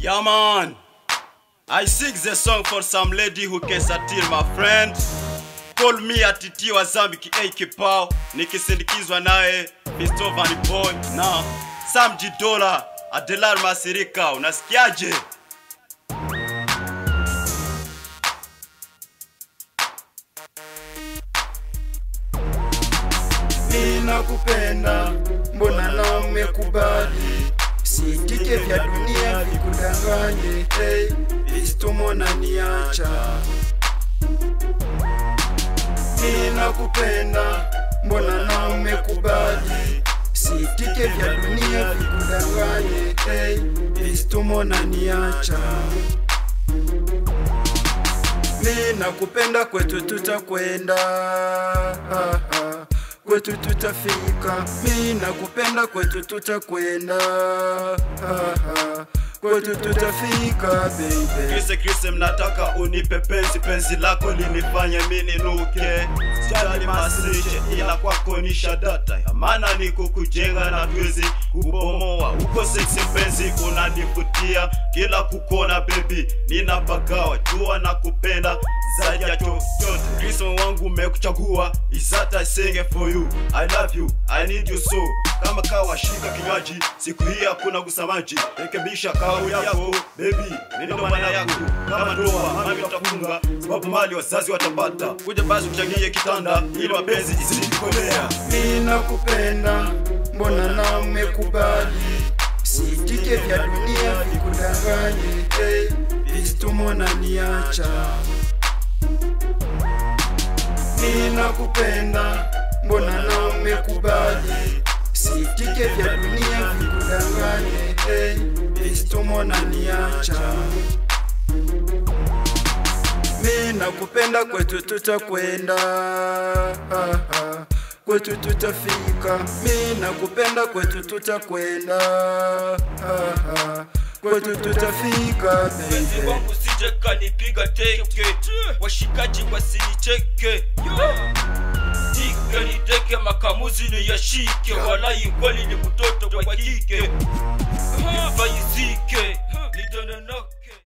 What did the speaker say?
Yeah man, I sing the song for some lady who can satir my friend. Call me Atiti wa Zambi ki Pao, nikisindikizwa nae Fisto Van Boy na Sam Jidola Adelar Masirika. Unasikiaje? Ninakupenda, mbona na umekubali? Sitike vya dunia vikudanganye. Hey, Fisto mwana niacha. Ninakupenda, mbona na umekubali? Sitike vya dunia vikudanganye. Hey, Fisto mwana niacha. Ninakupenda, kwetu tutakwenda, kwetu tutafika. Ninakupenda, kwetu tutakwenda, kwetu tutafika baby. Krise mnataka unipe penzi lako linifanye mimi nuke. Sijali masishe ila kwako nisha data ya maana ni kukujenga na tuwezi kubomoa. Uko sexy penzi unanivutia kila kukona baby, ninapagawa jua na kupenda zaidi ya chochote. Krise wangu umekuchagua, isata sing for you. I love you, I need you so. Kama kawa shika kinywaji, siku hii hakuna gusamaji. Rekebisha kauli yako baby, mimi ndo maana yako. Kama ndoa mami utafunga, sababu mali wazazi watapata. Kuja basi kuchangie kitanda ili mapenzi isinikolea. Ninakupenda, mbona na umekubali? Sitike vya dunia vikudanganye. Hey, Fisto mwana niacha. Ninakupenda, mbona na umekubali? Sitike vya dunia vikudanganye. Hey, Fisto mwana niacha. Ninakupenda, kwetu tutakwenda, kwetu tutafika. Ninakupenda, kwetu tutakwenda, kwetu tutafika baby. Wangu sije kanipiga teke, washikaji wasinicheke. Tika niteke makamuzi ni yashike, walai kweli ni mtoto wa kike. Nifanyizike, nidone